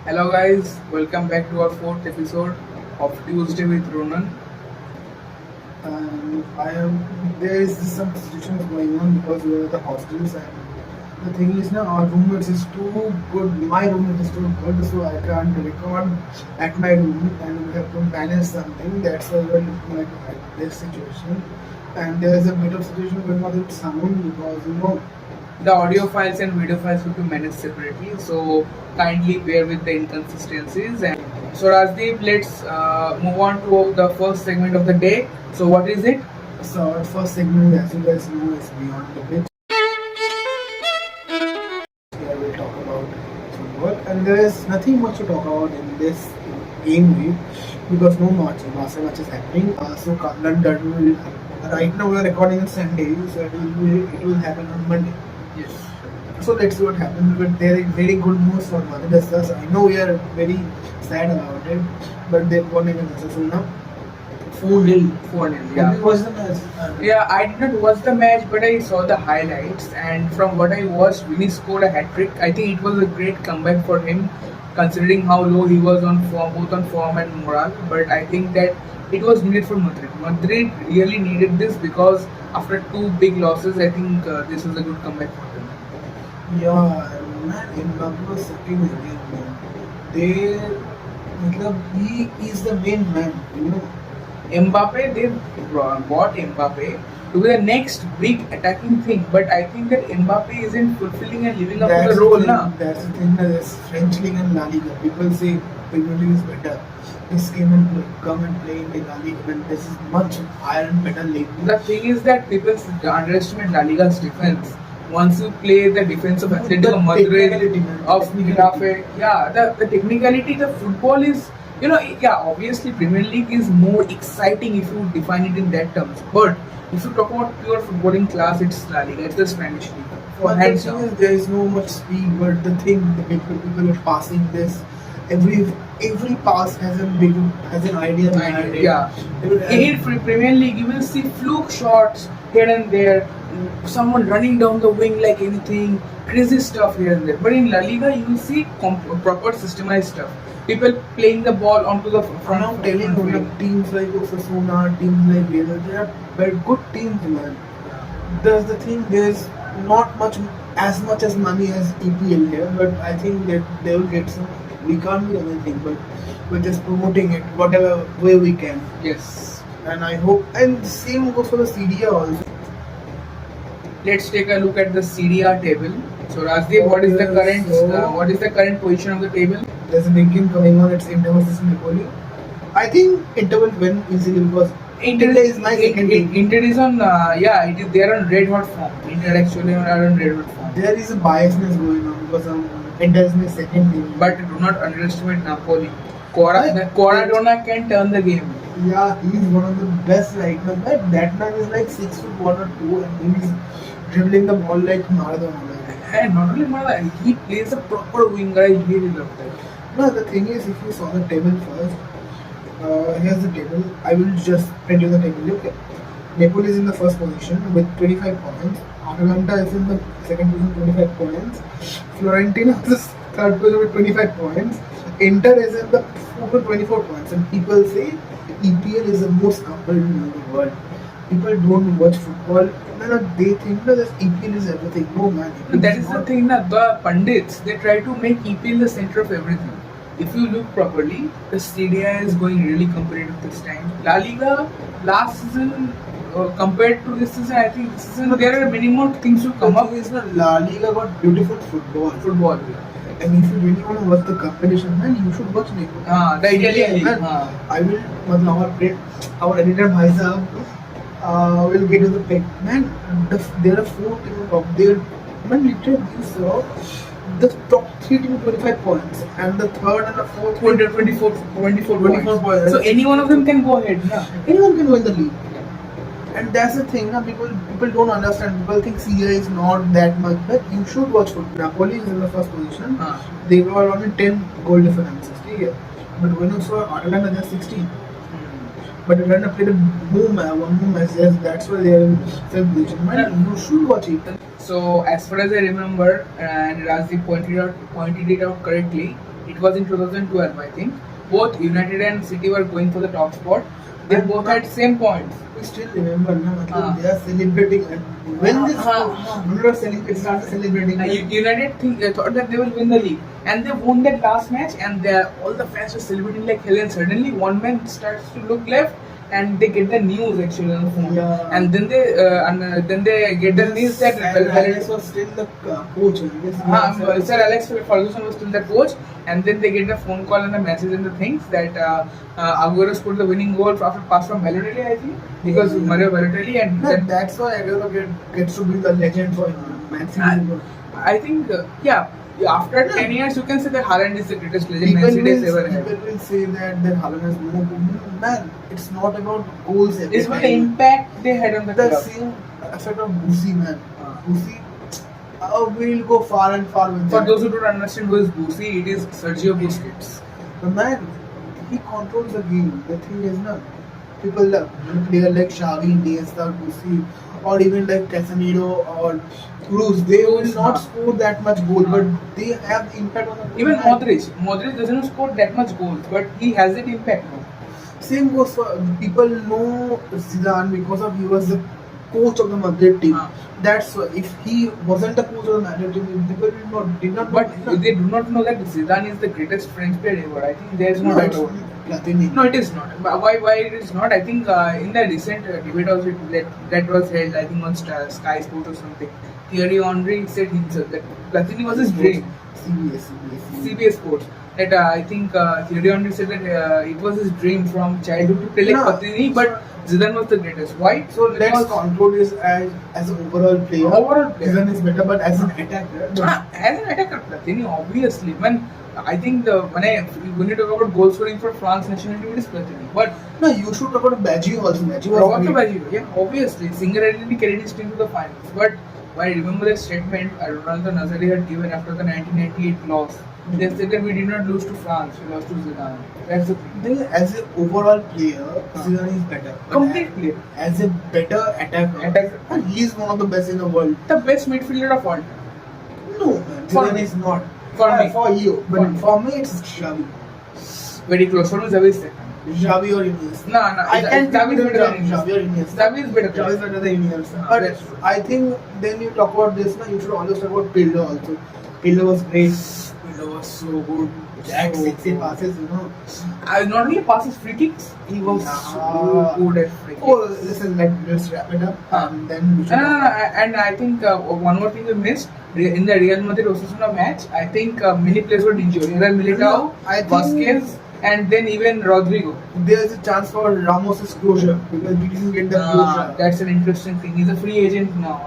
Hello guys, welcome back to our fourth episode of Tuesday with Ronan. And I am there is some situations going on because we are at the hostels, and the thing is now our roommates is too good. My roommate is too good, so I can't record at my room, and we have to manage something. That's why we're looking at this situation. And there is a bit of situation going on with sound because The audio files and video files will be managed separately, so kindly bear with the inconsistencies. And so Rajdeep, let's move on to the first segment of the day. So what is it? so our first segment, as you guys know, is Beyond the Pitch. Here we'll talk about football, and there is nothing much to talk about in this game week because no Barca match is happening. London will, right now we are recording on Sunday, so it will happen on Monday. Yes. So let's see what happens. But there is very good news for Madrid. I know we are very sad about it, but they've won against Osasuna 4-0. 4-0. Have Yeah. you watched the match? Yeah, I did not watch the match, but I saw the highlights, and from what I watched, Vinny scored a hat trick. I think it was a great comeback for him, considering how low he was on form, both on form and morale. But I think that it was needed for Madrid. Madrid really needed this because after two big losses, I think this was a good comeback for them. Yeah, man, Mbappe was sucking again, man. He is the main man. Mbappe, they bought Mbappe to be the next big attacking thing, but I think that Mbappe isn't fulfilling and living up to the role now. That's the thing. There's French league and La Liga. People say Premier League is better. This come and play in the La Liga, and this is much higher and better league. The thing is that people underestimate La Liga's defense. Once you play the defense of Atletico Madrid, of Getafe, yeah, the technicality, the football is, yeah, obviously Premier League is more exciting if you define it in that terms. But if you talk about pure footballing class, it's La Liga, it's the Spanish league. But the Hands thing down. is, there is no much speed. But the thing, the people are passing this. Every pass has an idea behind it. Yeah. In Premier League, you will see fluke shots here and there, someone running down the wing like anything, crazy stuff here and there. But in La Liga, you will see proper systemized stuff. People playing the ball onto the front. I'm telling you, wing. like teams like Osasuna, teams like Real, they are very good teams, man. That's the thing. There's not as much as money as EPL here, but I think that they will get some. We can't do anything, but we're just promoting it whatever way we can. Yes. And I hope, and the same goes for the CDA also. Let's take a look at the CDR table. So Rajdeep, what is the current position of the table? There's a big game coming on. It's Inter versus Napoli. I think Inter will win easily because Inter is my second team. Inter is on, they are on red hot form. Inter actually are on red hot form. There is a biasness going on because Inter is my second team. But do not underestimate Napoli. Quaradona can turn the game. Yeah, he's one of the best right now. That man is like 6'1" or 2", and he's dribbling the ball like Maradona. And not only Maradona, he plays a proper winger. I really love that. No, the thing is, if you saw the table first, here's the table. I will just print you the table. Look, Napoli is in the first position with 25 points. Atalanta is in the second position, 25 points. Fiorentina is the third position with 25 points. Inter is in the fourth with 24 points. And people say EPL is the most coupled in the world. People don't watch football. No, they think that EPL is everything. No, man. That is the thing, the pundits, they try to make EPL the center of everything. If you look properly, the CDI is going really competitive this time. La Liga, last season, compared to this season, I think this season there are many more things to come up. La Liga got beautiful football. And if you really want to watch the competition, man, you should watch Napoli. The Italian league. I will, our editor Bhai Sahab will get to the pick. Man, there are 4 teams up there. Man, literally, you saw the top 3 teams 25 points, and the third and the fourth 24 points. So any one of them can go ahead. Anyone can win the league. And that's the thing, people don't understand. People think CI is not that much, but you should watch football. Napoli is in the first position. They were only 10 goal differences. But when you saw Atalanta, they're 16. But Atlanta played one more match. Yes, that's why they are in third position. Man, you should watch it. So as far as I remember, and Rajdeep pointed it out correctly, It was in 2012, I think. Both United and City were going for the top spot. They both had same points. We still remember, na, Ah. they are celebrating. And when this started celebrating, United thought that they will win the league, and they won that last match, and all the fans were celebrating like hell. And suddenly, one man starts to look left, and they get the news actually on the phone, Yeah. and then they get the news that Alex was still the coach. Sir Alex Ferguson was still the coach, and then they get the phone call and the message and the things that Aguero scored the winning goal after pass from Balotelli, I think, because Mario Balotelli, and No, that's why Aguero gets to be the legend for Man City. I think after 10 years you can say that Haaland is the greatest legend Man People City has ever had. will say that Haaland has more goals. Man, it's not about goals. It's about the impact they had on the The club. same effect of Busi, man. Busi will go far and far with For that. those who don't understand who is Busi, it is Sergio Busquets. But man, he controls the game. The thing is, na, people love player like Xavi, Iniesta, Busi, or even like Casemiro or Cruz. They will not score that much goal, but they have impact on the game. Even Modric doesn't score that much goals, but he has that impact now. Same goes for people know Zidane because of he was the coach of the Madrid team. That's why if he wasn't the coach of the Madrid team, people did not. But they do not know that Zidane is the greatest French player ever. I think there is no doubt about it. Platini. No, it is not. But why it is not? I think in the recent debate also that was held, I think on Sky Sport or something, Thierry Henry said himself that Platini was his dream. CBS Sports. That I think Thierry Henry said that it was his dream from childhood to play like Platini, but Zidane was the greatest. Why? So let's conclude this as an overall player. Zidane is better, but as an attacker. As an attacker, Platini obviously. I think when you talk about goal scoring for France national team, it is Platini. But no, you should talk about Baggio also. Roberto Baggio, yeah, obviously, single-handedly carried his team to the finals. But I remember the statement Ronaldo Nazario had given after the 1998 loss. They said that we did not lose to France, we lost to Zidane. That's the thing. As an overall player, Zidane is better. Complete player. As a better attacker, and he is one of the best in the world. The best midfielder of all time. No, man, Zidane is not. For you, but for me it's Xavi. Very close. For me, Xavi is second. Xavi or Iniesta. No, I can Xavi is better than Xavi or Iniesta. Xavi is better. Xavi is better than Iniesta. But I think then you talk about this, you should always talk about Pirlo also. Pirlo was great. Pirlo was so good. Jack 60 passes, Not only passes, free kicks. He was so good at free kicks. Oh, listen, let's wrap it up. And then we should and I think one more thing we missed in the Real Madrid Osasuna match. I think many players were injured. Either Militao, Vasquez, and then even Rodrigo. There's a chance for Ramos's closure because we didn't get the closure. That's an interesting thing. He's a free agent now.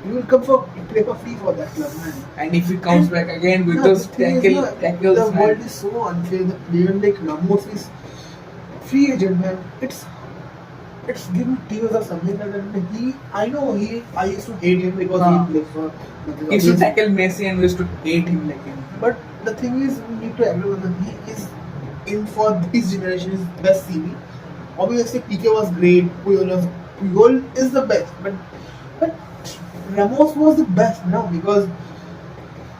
He will come play for free for that club, man. And if he comes back again with those tackles, the world is so unfair. The player like Ramos is free agent, man. It's giving tears or something like that. I used to hate him because he plays for. He used to tackle Messi and we used to hate him like him. But the thing is, we need to agree with him. He is in for this generation is best CB. Obviously, PK was great. Puyol is the best, but Ramos was the best now because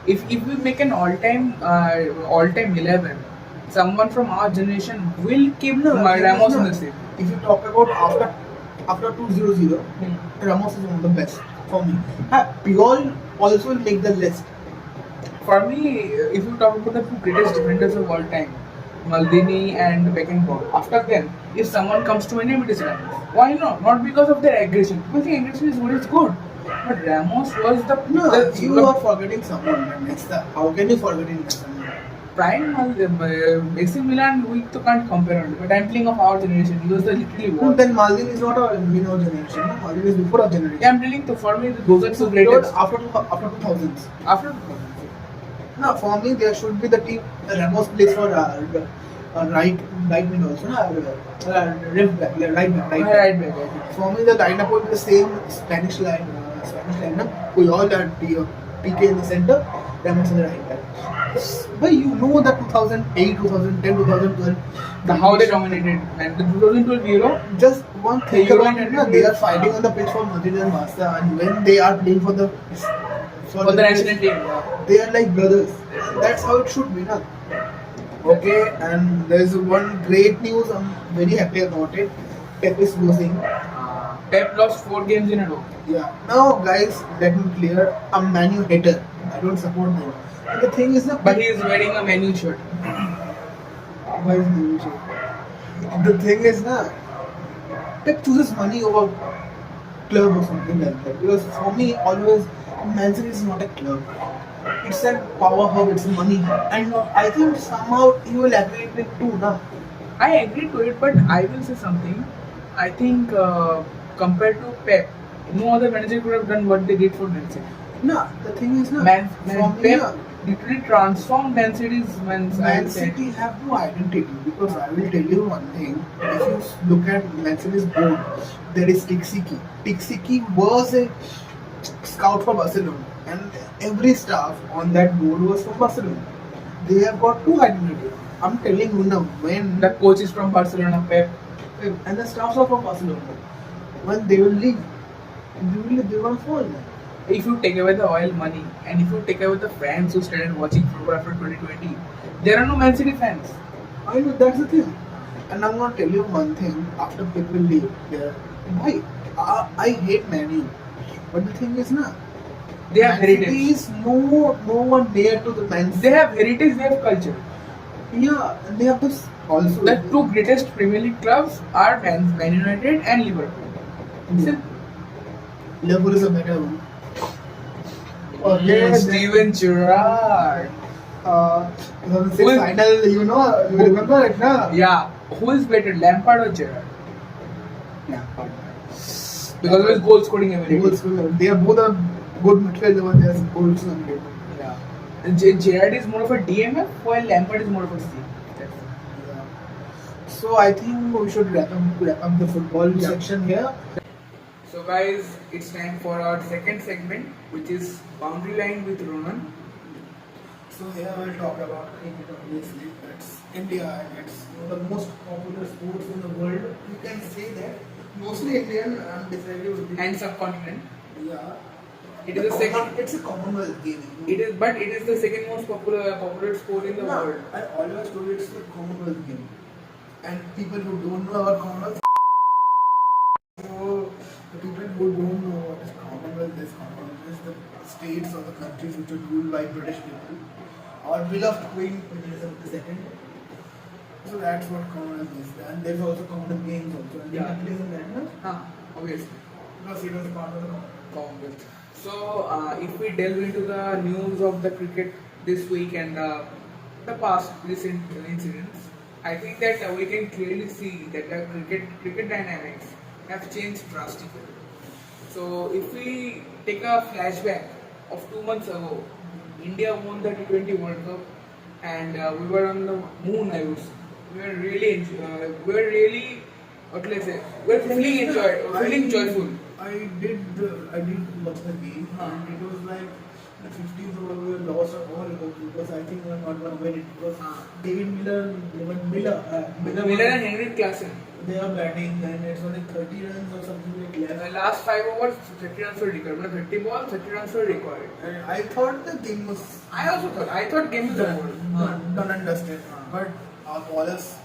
if we make an all-time 11, someone from our generation will keep Ramos in the same. If you talk about after 2-0-0, Ramos is one of the best for me. Puyol also will make the list. For me, if you talk about the two greatest defenders of all time, Maldini and Beckenbauer. After them, if someone comes to my name, it is Ramos. Why not? Not because of their aggression. People think aggression is what is good. But Ramos was you are forgetting someone. How can you forget him? Prime AC Milan, we can't compare on. But I'm playing of our generation. He was the literally worst. Then Maldini is not our generation. Maldini is before our generation. Yeah, I'm telling you, for me, those are two greatest. After 2000s. After 2000s. No, for me, there should be the team. Ramos plays for right mid also. Right back. For me, the lineup would be the same Spanish lineup. Puyol and PK in the center, Ramos in the right back. But you know that 2008, 2010, 2012, how they dominated. And the 2012 Euro, just one thing about it, they are fighting on the pitch for Madrid and Barca, and when they are playing for the national team, they are like brothers. That's how it should be, na? Okay, and there's one great news. I'm very happy about it. Pep is losing. Pep lost 4 games in a row. Yeah. Now, guys, let me clear. I'm Man U hater. I don't support them. But the thing is, But he is wearing a menu shirt. why is Man U shit? The thing is, na, Pep chooses money over club or something like that. Because for me, always, Man City is not a club. It's a power hub. It's money, and I think somehow he will agree with it too, na. I agree to it, but I will say something. I think compared to Pep, no other manager could have done what they did for Man City. No, the thing is, no. Man Pep literally transformed Man City's Man City have no identity, because I will tell you one thing. If you look at Man City's board, there is Tixiki. Tixiki was a scout for Barcelona, and every staff on that board was from Barcelona. They have got two identities. I'm telling you now, when The coach is from Barcelona, Pep. and the staffs are from Barcelona, when they will leave, they will fall. If you take away the oil money and if you take away the fans who started watching football after 2020, there are no Man City fans. I know that's the thing. And I'm gonna tell you one thing, after people leave there, why? I hate Man U. But the thing is na, They have Man City heritage. is no one near to the Man City. They have heritage, they have culture. Yeah, and they have this also. The two greatest Premier League clubs are Man United and Liverpool. Yeah. Liverpool is a better one. Okay, Steven Gerrard. 2006 Who is- final, you remember it, na? Yeah, who is better, Lampard or Gerrard? Lampard. Because of his goal scoring ability. They are both a good midfielder, but they are goals on it. Yeah. And Gerrard is more of a DMF while Lampard is more of a C. Yeah. So I think we should wrap up the football section here. So guys, it's time for our second segment, which is Boundary Line with Ronan. So here we'll talk about cricket. Obviously, it's India, and it's the most popular sports in the world. You can say that mostly Indian and decided with the And subcontinent. yeah. It is the second. It's a Commonwealth game. But it is the second most popular sport in the No, world. I always told you it's the Commonwealth game. And people who don't know about Commonwealth, so the people who don't know what is Commonwealth is the states or the countries which are ruled by British people. Our beloved Queen Elizabeth II. So that's what Commonwealth is. And there's also Commonwealth Games also. And Yeah. plays in that, no? Obviously. Because it was part of the Commonwealth. So, if we delve into the news of the cricket this week and the past recent incidents, I think that we can clearly see that the cricket dynamics have changed drastically. So, if we take a flashback of 2 months ago, India won the T20 World Cup, and we were on the moon. We were really, what can I say? We were feeling joyful. I did watch the game, and it was like the 15th over we were lost all because I think we were not going to win it because David Miller and Henry Klassen. they are batting and it's only 30 runs or something like The left. last 5 overs, 30 runs were required. But 30 balls, 30 runs were required. And I thought the game was I thought game was over. done and dusted, but our bowlers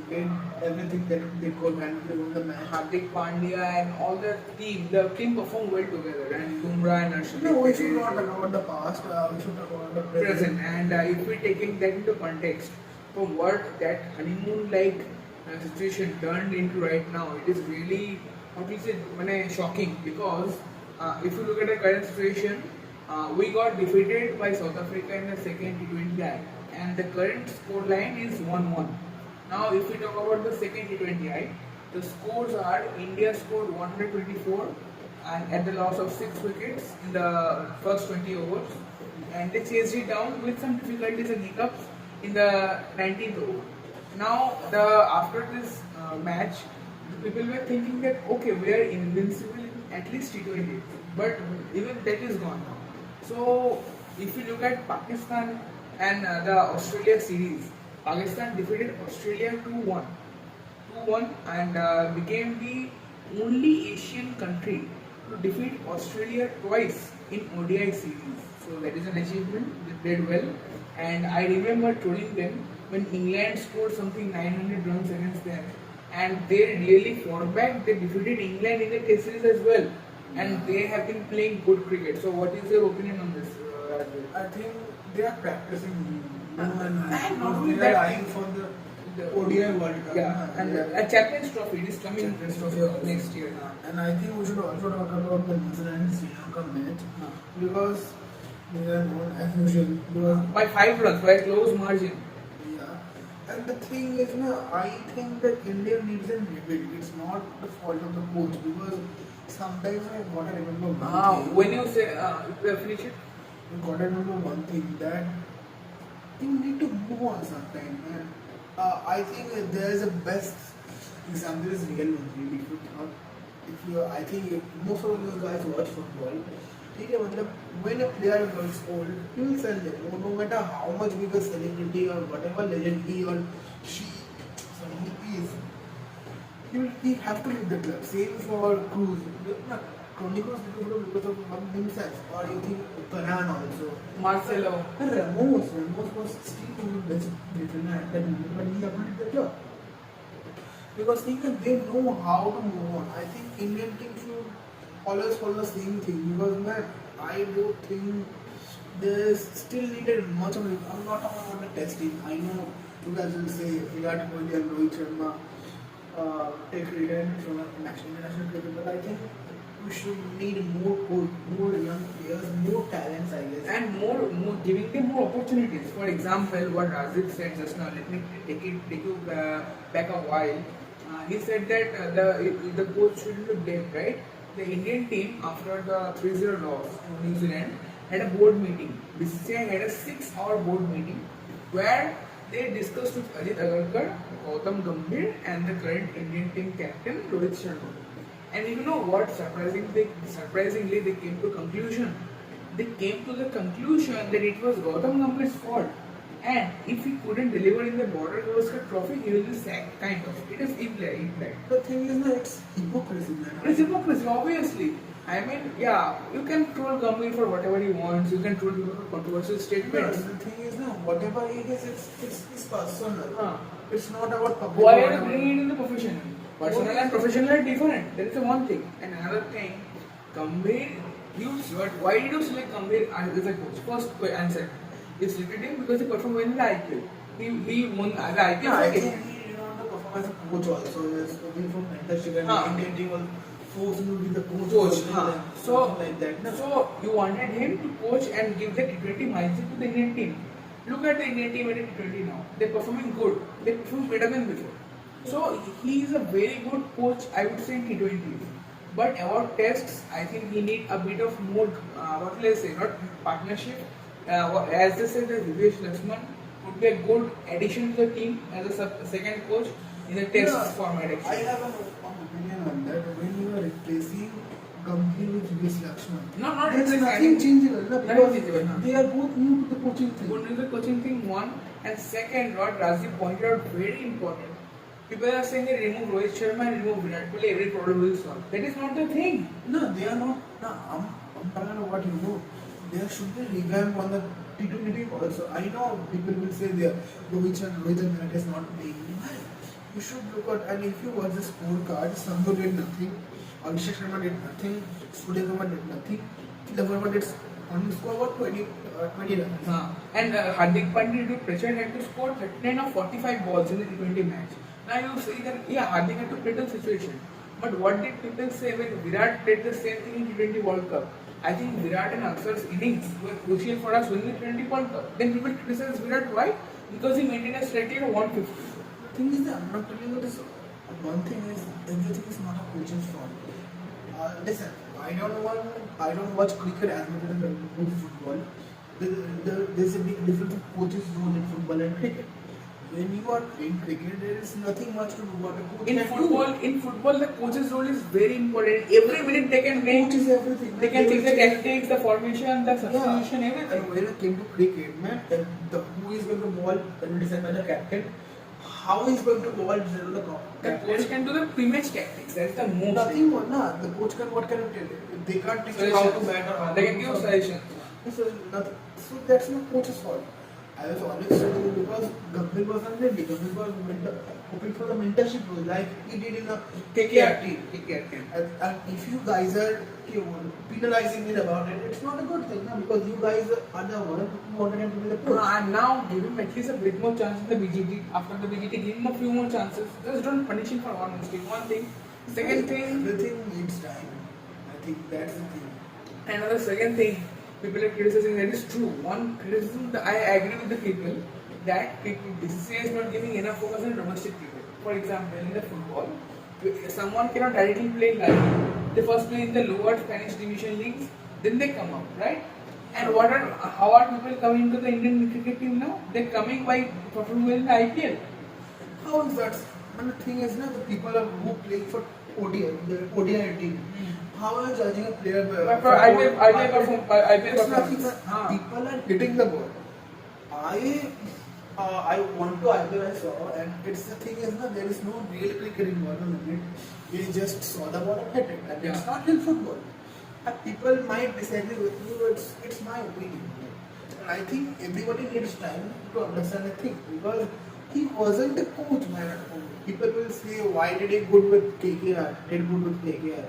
did everything that they could and they won the match. Hardik Pandya and all the team performed well together. And Bumrah and Arshdeep. No, we should not talk about the past. We should talk about the present. Present. And if we taking that into context, from what that honeymoon-like situation turned into right now, it is really, how do you say, shocking because if you look at the current situation, we got defeated by South Africa in the second T20I, and the current score line is 1-1. Now, if we talk about the second T20I, the scores are India scored 124 and at the loss of 6 wickets in the first 20 overs, and they chased it down with some difficulties and hiccups in the 19th over. Now, after this match, the people were thinking that okay, we are invincible in at least T20, but even that is gone now. So, if you look at Pakistan and the Australia series, Pakistan defeated Australia 2-1, and became the only Asian country to defeat Australia twice in ODI series. So that is an achievement. They played well. And I remember trolling them when England scored something 900 runs against them, and they really fought back. They defeated England in the Test series as well, and they have been playing good cricket. So, what is your opinion on this? I think they are practicing, And not only they are that, eyeing for the the ODI World Cup. yeah, and a Champions Trophy it is coming Champions Trophy next year. And I think we should also talk about the New Zealand Sri Lanka match Uh, because they are known as usual. Because by 5 runs, by a close margin. yeah, and the thing is, I think that India needs a rebuild. It's not the fault of the coach because sometimes I gotta remember one thing. When you say finish it, You gotta remember one thing that you need to move on sometime. And I think there is a best example is Real Madrid. If you thought, if you, I think most of you guys watch football. ठीक है मतलब when a player gets old, you will sell them. No matter how much big a celebrity or whatever legend he or she, sorry, he is, he have to leave the club. Same for Cruz. Tony Cruz because of himself, or you think Karan also. Marcelo. And Ramos was still doing best defender at that moment, but he have to leave the club. Because they know how to move on. I think Indian team should always follow the same thing because man, I don't think there's still needed much of it. I'm not talking about the testing. I know you guys will say Virat Kohli and Rohit Sharma take retirement from international cricket, but I think we should need more young players, more talents, I guess. And more giving them more opportunities. For example, what Rajiv said just now. Let me take you back a while. He said that the coach shouldn't be blamed, right? The Indian team after the 3-0 loss to New Zealand had a board meeting. BCCI had a 6-hour board meeting where they discussed with Ajit Agarkar, Gautam Gambhir, and the current Indian team captain Rohit Sharma. And you know what? Surprisingly, they came to a conclusion. They came to the conclusion that it was Gautam Gambhir's fault. And if he couldn't deliver in the border Gavaskar trophy, he will be sacked, kind of. It is implied. The thing is that it's hypocrisy, man. It's hypocrisy, obviously. I mean, yeah, you can troll Gambhir for whatever he wants, you can troll people for controversial statements. The thing is now, whatever it is, it's personal. Huh. It's not about public. Why are you bringing it in the profession? Personal and professional are different. That is the one thing. And another thing, Gambhir, why did you select Gambhir as a coach? First answer. You selected him because he performed well in the IPL. He won the IPL. Yeah, I think he did not perform as a coach also. He was coming from mentorship and Indian team was forced to be the coach. So, like that. No? So you wanted him to coach and give the T20 mindset to the Indian team. Look at the Indian team at T20 now. They're performing good. They perform better than before. So he is a very good coach, I would say, in T20. But about tests, I think he need a bit of more, what will I say, not partnership. As they said, Divesh Lakshman would be a good addition to the team as a second coach in the test format. Actually. I have an opinion on that. When you are replacing Gambhir with Divesh Lakshman, No, not there's replacing, nothing changeable. Nothing changeable, no. They are both new to the coaching thing. Good news, the coaching thing one, and second, what Rajiv pointed out, very important. People are saying that remove Rohit Sharma and remove Virat Kohli, every problem will solve. That is not the thing. No, they are not. No, I'm talking about what you know. There should be revamp on the T20 team also. I know people will say there Rohit and Virat is not playing. You should look at, and if you watch the scorecard, Sandhu did nothing, Abhishek Sharma did nothing, Surya Kumar did nothing, Lavarma did only score about 20 runs. And Hardik Pandya due to pressure had to score 39 of 45 balls in the T20 match. Now you say that, yeah, Hardik had to play the situation. But what did people say when Virat did the same thing in T20 World Cup? I think Virat and Aksar's innings were crucial for us winning the T20 World Cup. Then people criticize Virat, why? Because he maintained a strike rate of 150. The thing is that I'm not telling you this. One thing is everything is not a coach's fault. Listen, I don't watch cricket as much as I do football. There's a big difference of coach's role in football and cricket. When you are playing cricket, there is nothing much to do what a coach In football, the coach's role is very important. Every minute they can make, coach is everything. they can take the tactics, the formation, the substitution, everything. And when it came to cricket, man, who is going to bowl will decide by the captain. How is going to bowl the The coach can do the pre-match tactics. That's the most. Nothing more, nah. The coach can what can you tell? They can't teach you how to bat or how They to can give do suggestions. So that's not coach's fault. I was always studying because Gambhir was not ready. Gambhir was hoping for the mentorship role, like he did in a KKR team. KKR team. And if you guys are penalizing me about it, it's not a good thing, no? Because you guys are the one who wanted him to be the coach. And now give him at least a bit more chance in the BGT. After the BGT, give him a few more chances. Just don't punish him for one mistake. One thing. Second thing. Everything needs time. I think that's the thing. Another second thing, people are criticizing that is true. One criticism that I agree with the people that BCCI is not giving enough focus on domestic cricket. For example, in the football, someone cannot directly play live. They first play in the lower Spanish division leagues, then they come up, right? And how are people coming to the Indian cricket team now? They're coming by performing well in the IPL. How is that? And the thing is, the people are who play for ODI, the ODI team. How are you judging a player? IPL It's nothing. performance. People are hitting the ball. I want to IPL I saw, and it's the thing is, there is no real cricket involved in it. We just saw the ball and hit it, and it's not real football. And people might disagree with me, but it's my opinion. And I think everybody needs time to understand the thing because he wasn't a coach, man, at home. People will say, why did he good with KKR? Did good with KKR?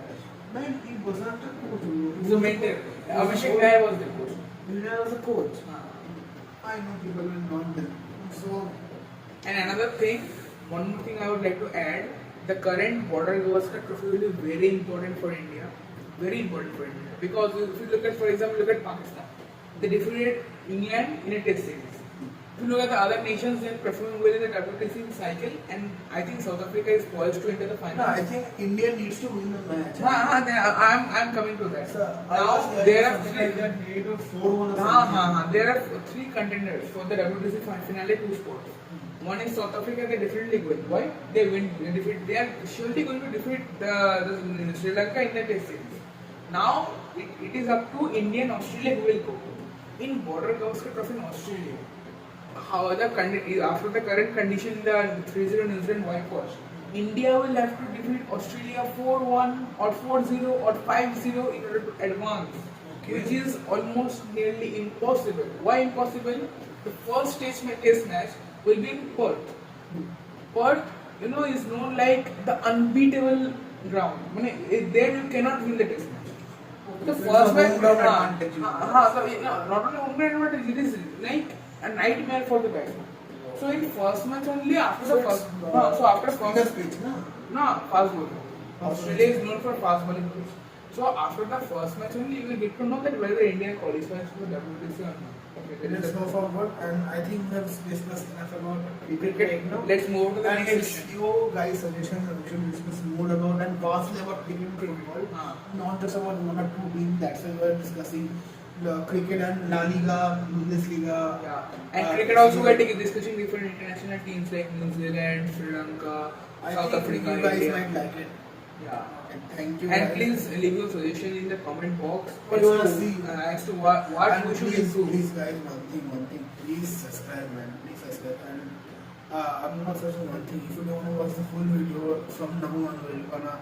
Man, he wasn't a coach. He's a mentor. Abhishek Rai was the coach. He was a coach. I know people will not do. So, and another thing, one more thing I would like to add, the current border Gavaskar trophy will be very important for India. Very important for India. Because if you look at, for example, look at Pakistan. They defeated England in a test series. If you look at the other nations, they are performing well in the WTC cycle, and I think South Africa is poised to enter the final. No, I think India needs to win the match. I'm coming to that. Now there are three contenders for the WTC finale, two sports. One is South Africa, they definitely win. Why? They win. They are surely going to defeat the Sri Lanka in the test series. Now it is up to India and Australia who will go. In border Gavaskar Trophy in Australia, after the current condition, the 3-0 New Zealand whitewash, India will have to defeat Australia 4-1 or 4-0 or 5-0 in order to advance, which is almost nearly impossible. Why impossible? The first test match will be in Perth. Perth, is known like the unbeatable ground. There you cannot win the test match. The first match, not only home ground advantage, it is like a nightmare for the batsman. So in first match only after the first, pitch, fast bowling. Australia is known for fast bowling pitch. So after the first match only you will get to know that whether India qualifies for the WTC or not. Okay, let's go forward, and I think we have discussed enough about cricket now. Let's move to the and next it's section. your guys' suggestions we should discuss more about and vastly about cricket and football. Not just about one or two teams. That's why we're discussing the cricket and La Liga, Bundesliga. Yeah. And cricket also we are discussing different international teams like New Zealand, Sri Lanka, South Africa, you guys India. might like it. Yeah. And thank you. And guys. please leave your suggestion in the comment box What do you wanna see? as to what And we should please, improve. please guys, one thing, please subscribe, man. Please subscribe. And I'm not saying one thing. If you don't want to watch the full video from now on, we're gonna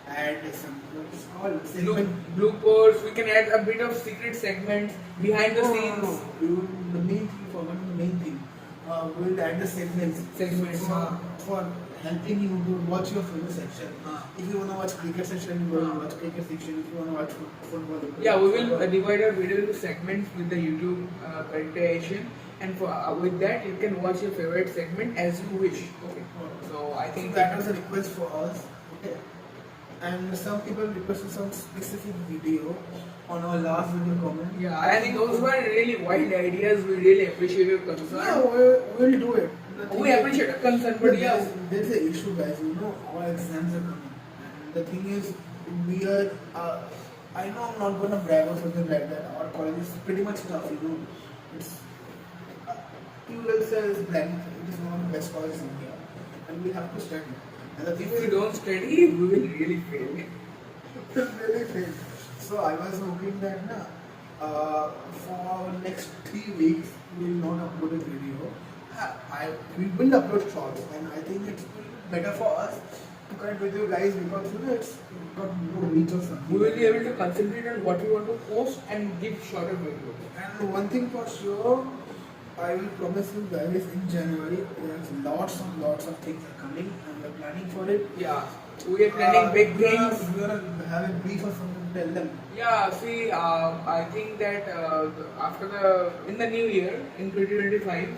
add some segment. Bloopers. We can add a bit of secret segments behind the scenes. No. The main thing, forgotten the main thing. We'll add the segments. For helping you to watch your film section. If you want to watch cricket section, you will watch cricket section. If you want to watch football, Yeah, we will divide our video into segments with the YouTube characterization, and with that you can watch your favorite segment as you wish. Okay. So I think that was a request for us. Okay. And some people requested some specific video on our last video comment. Yeah, I think those were really wild ideas. We really appreciate your concern. Yeah, we'll do it. We appreciate your concern, but yeah, there's an issue, guys. Our exams are coming. And the thing is, we are. I know I'm not gonna brag or something like that. Our college is pretty much tough. It's. People will say it's blank. It is one of the best colleges in India, and we have to study. And the thing if we is, don't study, we will really fail. will really fail. So I was hoping that for our next 3 weeks we will not upload a video. We will upload shorts, and I think it's better for us to connect with you guys because it's got more reach or something. We will be able to concentrate on what we want to post and give shorter videos. And one thing for sure, I will promise you guys in January there's lots of things are coming and we're planning for it. Yeah, we are planning big things. We're gonna have a brief or something to tell them. Yeah, see, I think that after in the new year, in 2025,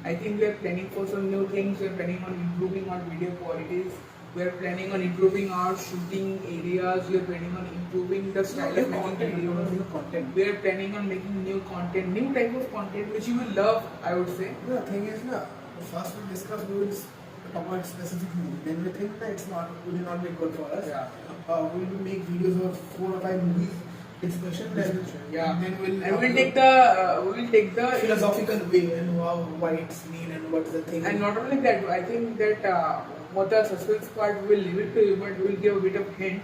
I think we are planning for some new things. We are planning on improving our video qualities. We are planning on improving our shooting areas. We are planning on improving the style of making videos. New content. We are planning on making new content, new type of content which you will love, I would say. The thing is, na, first we discuss we will talk about specific movie. Then we think that will not be good for us. Yeah. We will make videos of 4 or 5 movies discussion. Yeah. Then we'll we will take the philosophical way and why it's mean and what's the thing. And not only that, I think that what the suspense part we will leave it to you, but we will give a bit of hint.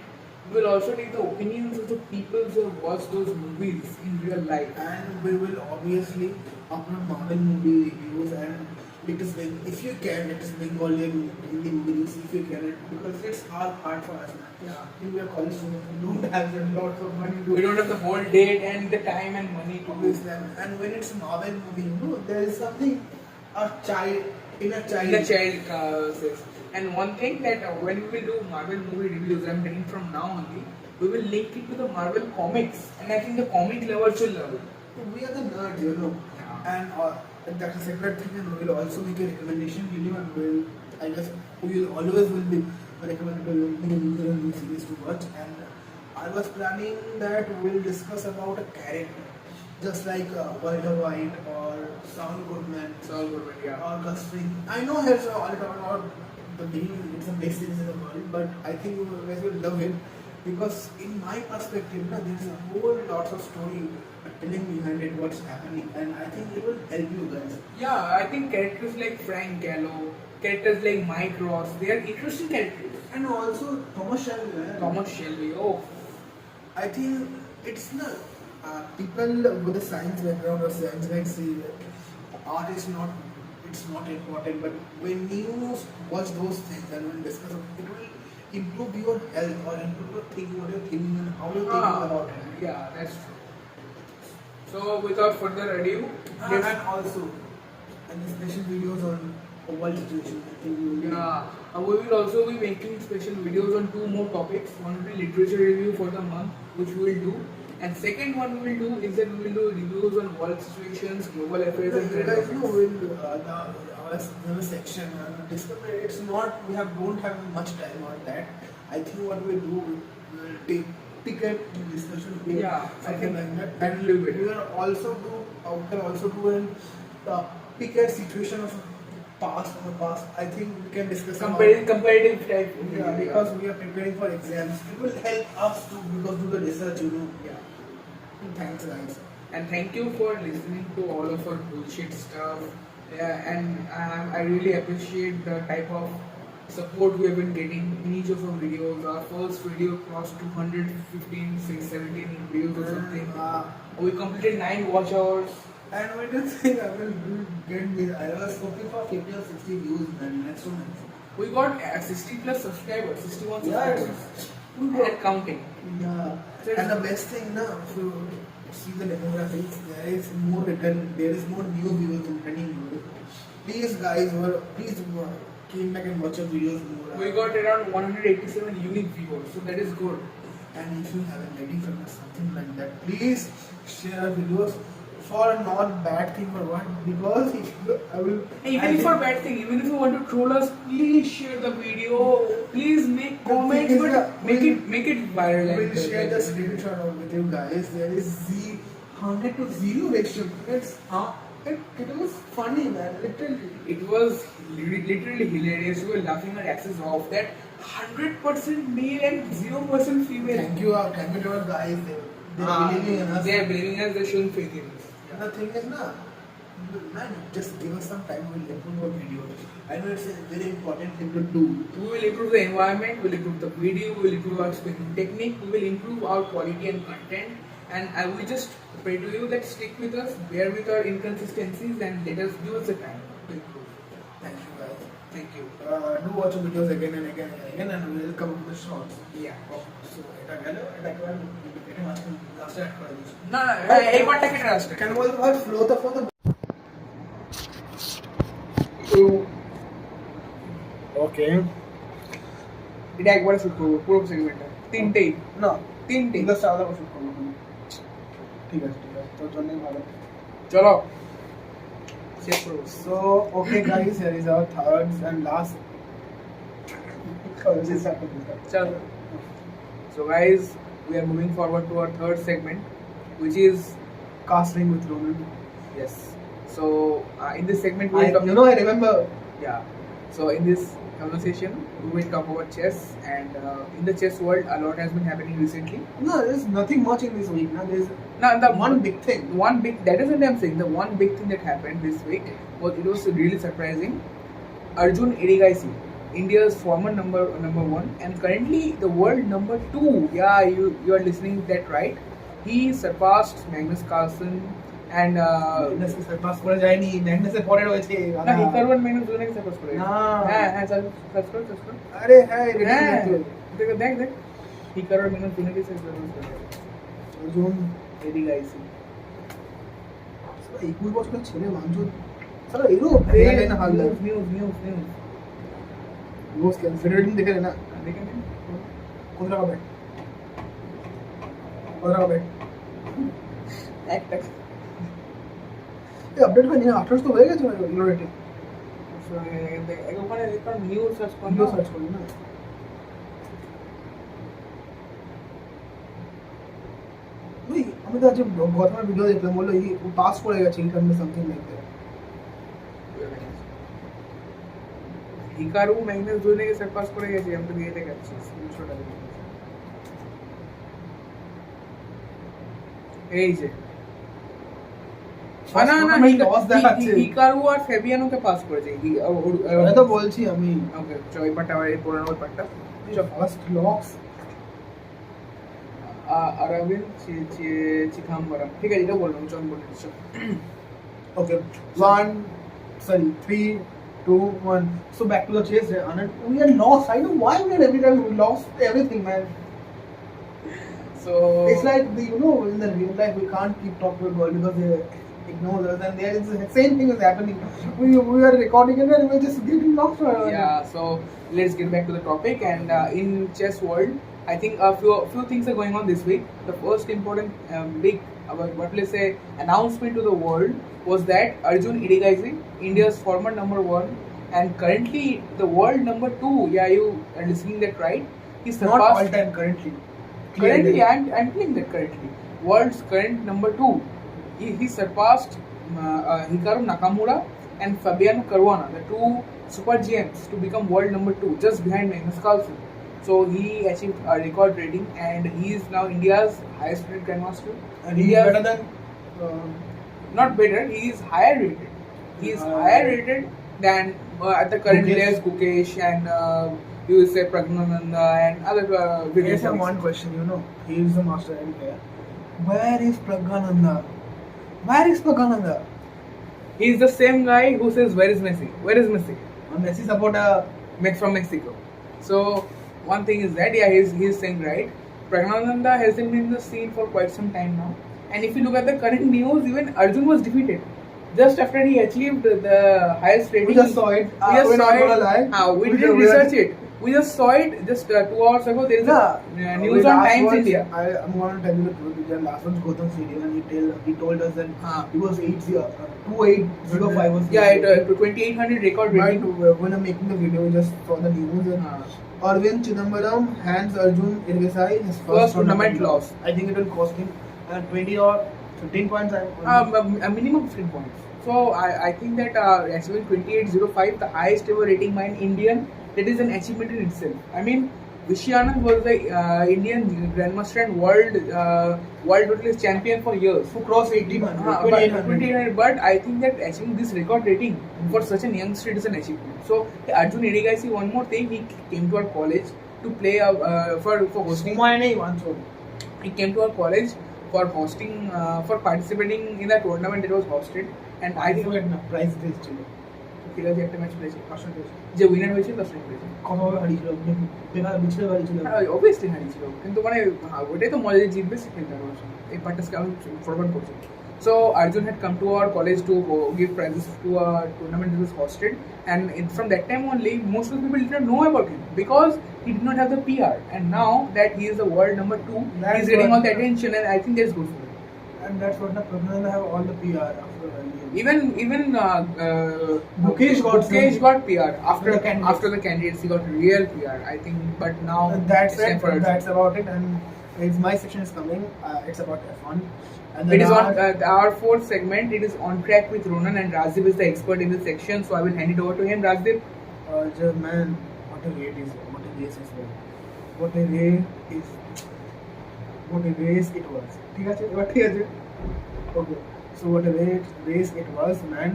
We will also take the opinions of the people who have watched those movies in real life. And we will obviously upload Marvel movie reviews and it is if you can, it is Bengali and Hindi movies if you can, because it's hard for us. Yeah. We are college students, we don't have lots of money to We don't have the whole date and the time and money to do obviously. And when it's Marvel movie, there is something a child in a child. the child says. And one thing that when we will do Marvel movie reviews, I'm telling from now only, we will link it to the Marvel comics, and I think the comic lovers will love it. We are the nerds. Yeah. And that's a separate thing, and we will also make a recommendation video, and I guess we will always will be recommended a new series to watch. And I was planning that we'll discuss about a character, just like Walter White or Saul Goodman, Saul Goodman, yeah. or Gus Fring. I know he's all about the being it's a best series in the world, but I think you guys will love it because in my perspective, there's a whole lot of story telling behind it what's happening, and I think it will help you guys. Yeah, I think characters like Frank Gallo, characters like Mike Ross, they are interesting characters. And also Thomas Shelby. Thomas Shelby, oh. I think it's not people with a science background or science like say that art is not it's not important, but when you watch those things and when discuss it will improve your health or improve your thinking, what you're thinking and how you're thinking about it. Yeah, that's true. So without further ado, And also, and the special videos on world situation. I think we will we will also be making special videos on 2 more topics. One will be literature review for the month, which we will do. And second one we will do is that we will do reviews on world situations, global affairs, and you trend guys know topics. our section discuss it's not we don't have much time on that. I think what we do we will pick a discussion Yeah, I something think like that. that will be better. We can also do an pick a situation of past. I think we can discuss Comparative type. yeah, because we are preparing for exams. It will help us to because do the research. Yeah. Thanks guys. And thank you for listening to all of our bullshit stuff. Yeah, and I really appreciate the type of support we have been getting in each of our videos. Our first video crossed 215, 17 views or something. We completed 9 watch hours. And we don't think I will get this. I was hoping for 50 or 60 views and next one. We got 60 plus subscribers, 61 Yeah, subscribers. And counting. Yeah. And the best thing now, if you see the demographics, there is more new viewers and returning viewers. Please guys, please came back and watch your videos more. We got around 187 unique viewers, so that is good. And if you have a lady friend or something like that, please share our videos for a not bad thing or what, because Even for bad thing, even if you want to troll us, please share the video. Please make comments, but make it viral. We'll share the screenshot with you guys. There is 100 to 0 ratio. It was funny, man. Literally. It was literally hilarious. We were laughing our asses off. That 100% male and 0% female. Thank you to our guys. They are believing in us. They are believing us. They're showing faith in us. And the thing is, man, just give us some time. We'll improve our videos. I know it's a very important thing to do. We will improve the environment. We will improve the video. We will improve our speaking technique. We will improve our quality and content. And I will just pray to you that stick with us, bear with our inconsistencies, and let us give us the time to improve. Thank you, guys. Thank you. Do watch videos again and again and again, and we'll come up with the shorts. Yeah. So, No, एक बार take it rest. Can we flow the ওকে এটা একবারে shoot করবো পুরো সেগমেন্টটা তিনটেই না তিনটেই industry আলাদা shoot করবো ঠিক আছে তোর জন্যই ভালো চলো শেষ করবো So, okay, guys, here is our third and last. Chalo. So guys, we are moving forward to our third segment, which is Casting with Ronan. yes. So in this segment we will talk. I remember. Yeah. So in this conversation we will talk about chess, and in the chess world a lot has been happening recently. No, there's nothing much in this week. No, there's Now the one big thing. One big, that is what I'm saying. The one big thing that happened this week was really surprising. Arjun Erigaisi, India's former number one and currently the world number two. Yeah, you are listening that right. He surpassed Magnus Carlsen and Magnus se pass kore jayni. Magnus se pore royeche. na Hikarwan Magnus done ke surpass kore. Na. হ্যাঁ surpass kore. अरे है ready হ্যাঁ देखो. দেখ Hikarwan Magnus done ke surpass kore. Arjun Erigaisi. साला 21 বছরের ছেলে মানজু साला এরো না হারলে news নিউজ কেন ফেডারেটিং দেখে না দেখেন কোন জায়গা ব্যাট কোন জায়গা ব্যাট একটা এই আপডেট হয়নি 18 তো হয়ে গেছে এগুলো রেটিং ওখানে একটা নিউজ সার্চ করুন ভিডিও সার্চ করি না ওই আমি তো আজ গতকাল ভিডিও দেখলাম বললো এই পাস করে গেছে এই কারণে something like that Hikaru Magnus Dhoni K surpass করে গেছে আমি তো দিয়ে দেখাচ্ছি স্ক্রিনশট আছে এই যে না হিকারু আর ফেবিয়ানো কে পাস করেছে আমি তো বলছি আমি ওকে চল এই পার্টটা এই পুরো পার্টটা ফার্স্ট লক্স अरविंद चिदम्बरम ठीक है এটা বললাম চল বলে দিচ্ছি okay 3 2 1 so back to the chase and we are lost I know why we are every time we lost everything man so it's like in the real life we can't keep talking about God because they ignore us and there is the same thing is happening we are recording and we're just getting lost yeah so let's get back to the topic and in chess world I think a few things are going on this week. The first important big announcement to the world was that Arjun Erigaisi, India's former number one and currently the world number two. Yeah, you are listening that right. He's not all time currently. Currently, I'm telling that currently. World's current number two. He surpassed Hikaru Nakamura and Fabiano Caruana, the two super GMs, to become world number two, just behind Magnus Carlsen. So he achieved a record rating and he is now India's highest rated grandmaster. And he is better than not better, he is higher rated. He is higher rated than at the current players Gukesh and you will say Pragnananda and other Here's one question, he is the master end player. Where is Pragnananda? He is the same guy who says where is Messi? Messi supporter from Mexico. So one thing is that he's saying right. Pragnananda hasn't been in the scene for quite some time now. And if you look at the current news, even Arjun was defeated just after he achieved the highest rating. We just saw it. We didn't research it. We just saw it just 2 hours ago. There is news on Times India. I'm going to tell you the truth. We last one's Gautam's video and he told us that he was 2805 was 2800 record rating. Right, when I'm making the video, we just saw the news and Arvind Chidambaram hands Arjun Erigaisi his first tournament loss. I think it will cost him 20 or 15 points. A minimum 15 points. So I think that achieving 2805, the highest ever rating by an Indian, that is an achievement in itself. I mean, Viswanathan was the Indian grandmaster and world titleist champion for years. Who crossed 2800. But I think that achieving this record rating for such a youngster is an achievement. So Arjun Erigaisi, one more thing, he came to our college to play for hosting. He came to our college for hosting for participating in the tournament that was hosted, and I think prize based ছিল ঠিক আছে একটা match প্লেছে যে winner হয়েছিল তার সঙ্গে প্লেছে কতভাবে হারিয়েছিল বিছড়ে হারিয়েছিল অবভিয়াসলি হারিয়েছিল কিন্তু মানে ওইটাই তো মজা যে জিতবে সে খেলতে পারবে এই পার্টটাকে আমি ফরওয়ার্ড করছি So Arjun had come to our college to give prizes to a tournament that was hosted, and from that time only, most of the people did not know about him because he did not have the PR. And now that he is the world number two, That's he's getting what- all the attention, and I think that's good for him. And that's what the Prabhupada have all the PR after a year. Even Mukesh got Mukesh some- got PR after After the candidates. he got real PR. I think, but now That's it's time it. for Arjun. That's about it. And it's my section is coming. It's about F1. And then It is on our- our fourth segment. It is on track with Ronan, and Rajiv is the expert in this section. So I will hand it over to him. Rajiv. just man, what a race is, what a race is, what a race is, what a race it was. ঠিক আছে? এবার ঠিক আছে? Okay. So what a race it was, man.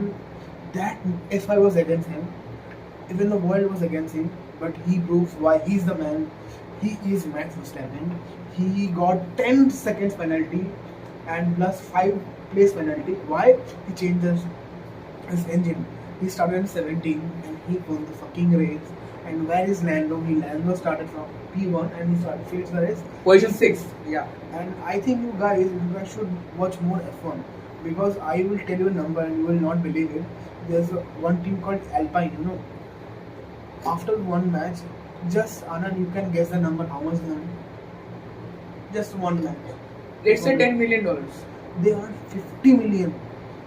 That if I was against him, even the world was against him, but he proves why he's the man. He is Max Verstappen. He got 10 seconds penalty and plus 5 place penalty. Why? He changed his engine. He started in 17 and he won the fucking race. And where is Lando? Lando started from P1 and he started finished the race. Position 6. Yeah. And I think you guys should watch more F1 because I will tell you a number and you will not believe it. There's one team called Alpine, you know. After one match, just Anand, you can guess the number how much they earned. Just one match. Let's say Okay. $10 million. They earned 50 million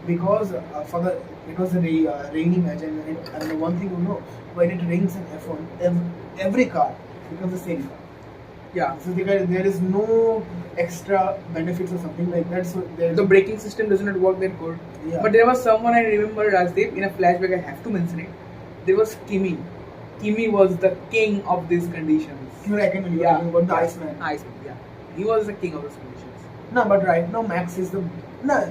because for the it was a rainy match and the one thing you know when it rains in F1 every car becomes the same car. Yeah. So there is no extra benefits or something like that. So there's The braking system does not work that good. Yeah. But there was someone I remember, Rajdeep, in a flashback. I have to mention it. There was Kimi. Kimi was the king of these conditions. you reckon you are talking about the Iceman. Iceman, yeah. He was the king of those conditions. No, but right now Max is the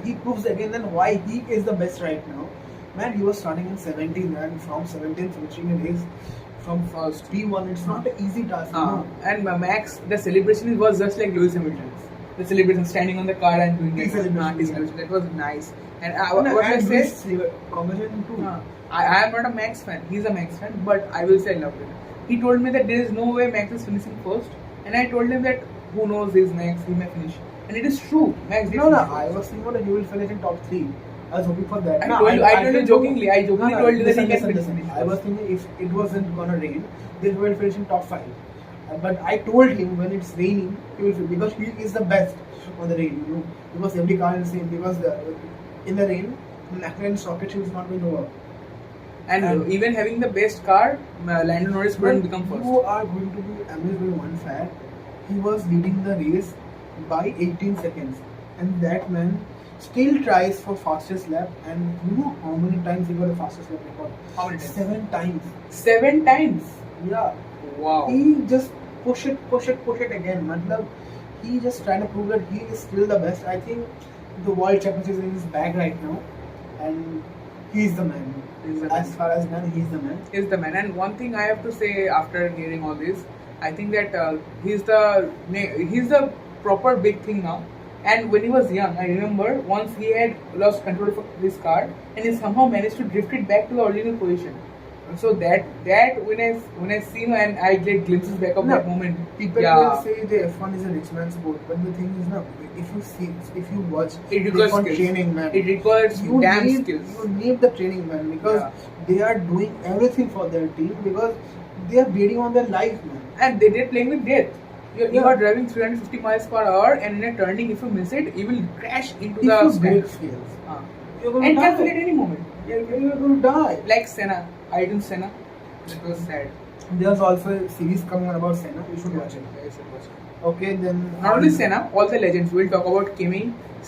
he proves again then why he is the best right now. Man, he was starting in 17 and from 17 finishing in race from first P1. It's not an easy task. You know? And Max, the celebration was just like Lewis Hamilton's. The celebration, standing on the car and doing Tea that. celebration, Tea yeah. celebration. That was nice. And And what I say, congratulations too. I am not a Max fan. He's a Max fan, but I will say I loved him. He told me that there is no way Max is finishing first, and I told him that who knows this Max, he may finish. And it is true. Max did No, finish I first. was thinking that he will finish in top 3. I was hoping for that. I No, told you- I told you jokingly. I jokingly told you that he listen, can listen. finish I was thinking if it wasn't gonna rain, then he will finish in top 5. But I told him when it's raining, he will finish because he is the best on the rain. You know, because every car is the same. Because in the rain, McLaren's rocket ship is not going to work. And even having the best car, Lando Norris couldn't become first. You are going to be amazed by one fact. He was leading the race by 18 seconds, and that man still tries for fastest lap. And you know how many times he got the fastest lap record? How many times? 7 times. 7 times. Yeah. Wow. He just push it again. Matlab, he just trying to prove that he is still the best. I think the world championship is in his bag right now, and he's the man. He's the As man. far as man, he's the man. Is the man. And one thing I have to say after hearing all this, I think that he's the proper big thing now. And when he was young, I remember once he had lost control of his car, and he somehow managed to drift it back to the original position. And so that when I see him and I get glimpses back of No, that moment, People yeah, will say the F1 is a rich man's sport, but the thing is, no. If you watch it requires F1 skills. training, man, It requires you damn need, skills. You need the training, man, because Yeah. they are doing everything for their team because they are betting on their life, man. And they're playing with death. You Yeah. are driving 350 miles per hour, and in a turning, if you miss it, you will crash into If the you stand. break skills, you're going And to can die. at any moment. You're going to die. Like Senna, Ayrton Senna. It was sad. There's also a series coming on about Senna. You should watch it. Yeah, you should watch it. Okay, then Not only Senna, all the legends. We'll talk about Kimi,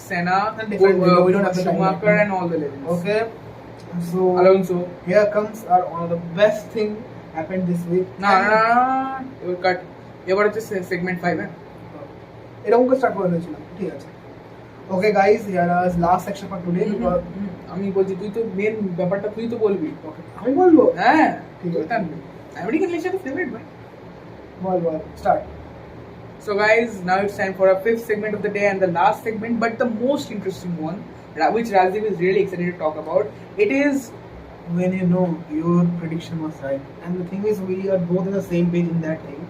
Senna, And different- we don't have the time Schumacher, right now. and all the legends. Okay, so Alonso. here comes our one of the best thing happened this week. No. You cut. এবার হচ্ছে segment 5 এরকম করে start করে দিয়েছিলাম ঠিক আছে okay guys here is last section for today because আমি বলছি তুই তো মেন ব্যাপারটা তুই তো বলবি আমি বলবো হ্যাঁ ঠিক আছে। আমেরিকান লিস্ট তো ফেভারিট ভাই বল start So guys, now it's time for our fifth segment of the day and the last segment, but the most interesting one, which Rajiv is really excited to talk about. It is when you know your prediction was right and the thing is we are both on the same page in that thing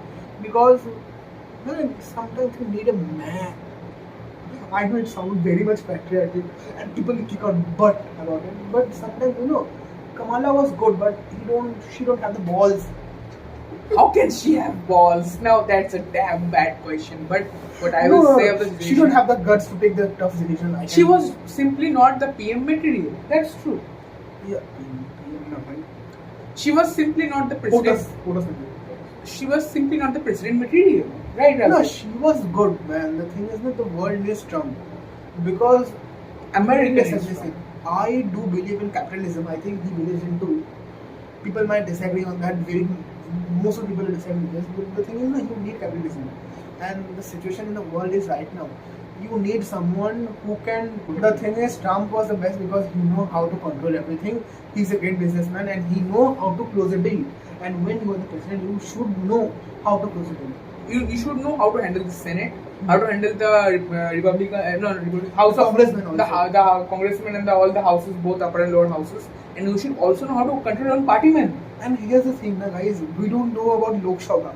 because man, sometimes you need a man I know it sounds very much patriotic and people kick out butt about it. But sometimes, Kamala was good, but she don't have the balls. How can she have balls? Now that's a damn bad question. But what I No, will no, say no. of the She situation, don't have the guts to take the tough decision. she was simply not the PM material. That's true. Yeah. She was simply not the president. POTUS. She was simply not the president material. Right, No, Razi? she was good, man. The thing is that the world is Trump. Because American listen, is listen. I do believe in capitalism. I think he believes in too. People might disagree on that. Most of the people disagree with this. But the thing is that you need capitalism. And the situation in the world is right now. You need someone who can. The thing is, Trump was the best because he know how to control everything. He's a great businessman and he know how to close a deal. And when you are the president, you should know how to close a deal. You should know how to handle the Senate, how to handle the House of Congressmen the, also. the congressmen and all the houses, both upper and lower houses, and you should also know how to control your own party men. And here's the thing, guys, we don't know about Lok Sabha,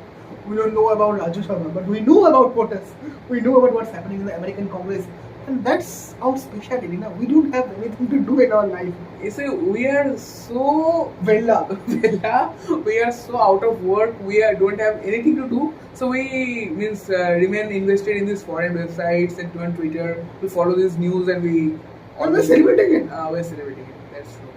we don't know about Rajya Sabha, but we know about POTUS, we know about what's happening in the American Congress, and that's our specialty. We don't have anything to do in our life. You see, we are so Vella. we are so out of work. Don't have anything to do. So we remain invested in these foreign websites and on Twitter. We follow this news and And we're celebrating it. We're celebrating it. That's true.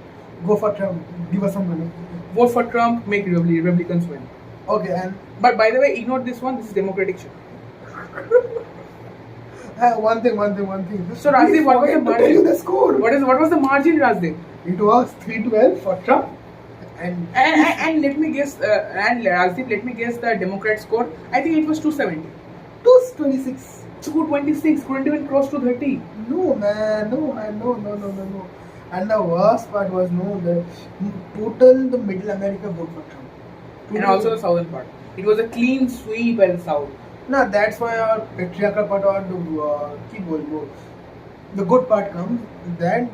Go for Trump, give us some money. Vote for Trump. Make Republicans win. Okay, and But by the way, ignore this one. This is democratic shit. one thing. So Rajdeep, what was the To tell you margin? the score. What was the margin, Rajdeep? It was 3-12 for Trump. And let me guess. And Rajdeep, let me guess the Democrat score. I think it was 270. 226. 226. Couldn't even cross 230. No, man, no. And the worst part was the middle America vote for Trump. And also the southern part. It was a clean sweep in the south. No, that's why our patriarchal part or the good part comes that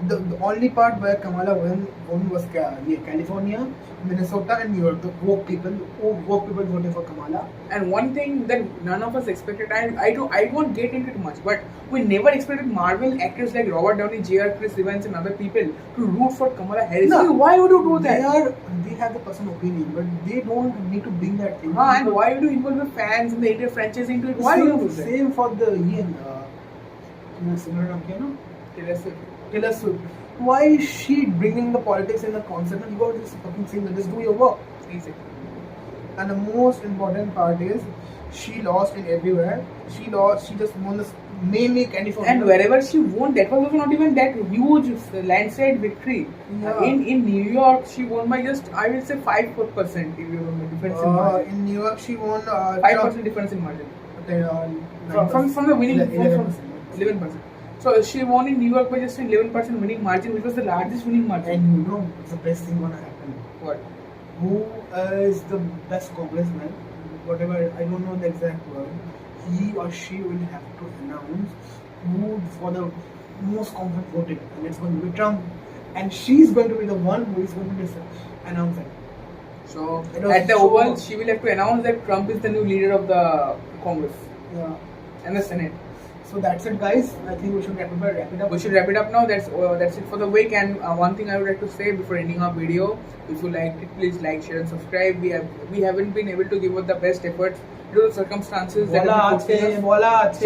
the only part where Kamala won was California, Minnesota, and New York. The woke people voted for Kamala. And one thing that none of us expected, I won't get into it much, but we never expected Marvel actors like Robert Downey Jr., Chris Evans, and other people to root for Kamala Harris. No, why would you do that? They have the personal opinion, but they don't need to bring that thing. And why would you involve the fans and the entire franchise into it? Why would you do that? Same for the Ian. Taylor Swift. Why is she bringing the politics in the concert? You got to just fucking sing, just do your work. Exactly. And the most important part is she lost in everywhere. She just won this mainly California. And wherever she won, that was also not even that huge landslide victory. Yeah. In New York, she won by just, I will say, 5% if you remember, difference in margin. In New York, she won 5% difference in margin. From the winning, 11%. So she won in New York by just 11% winning margin, which was the largest winning margin. And it's the best thing gonna happen. What? Who is the best congressman? Whatever, I don't know the exact word. He or she will have to announce who for the most confident voting, and it's going to be Trump. And she's going to be the one who is going to announce it. So at the Oval, she will have to announce that Trump is the new leader of the Congress. Yeah. And the Senate. So that's it, guys. I think we should wrap it up. We should wrap it up now. That's it for the week. And one thing I would like to say before ending our video: if you liked it, please like, share, and subscribe. We haven't been able to give out the best efforts due to the circumstances that have been forcing us.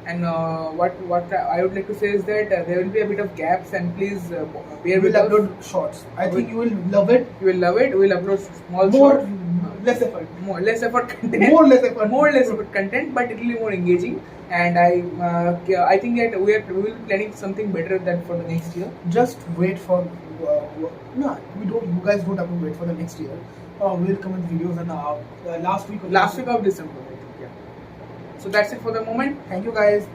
And what I would like to say is that there will be a bit of gaps, and please bear with us. We'll upload shorts. I think you will love it. You will love it. We'll upload small More, shorts. less effort. Less effort content. More less effort. More less effort content, but it will be more engaging. And I think that we will be planning something better than for the next year. Just wait for you guys don't have to wait for the next year. We'll come with videos and last week of December, I think. Yeah. So that's it for the moment. Thank you, guys.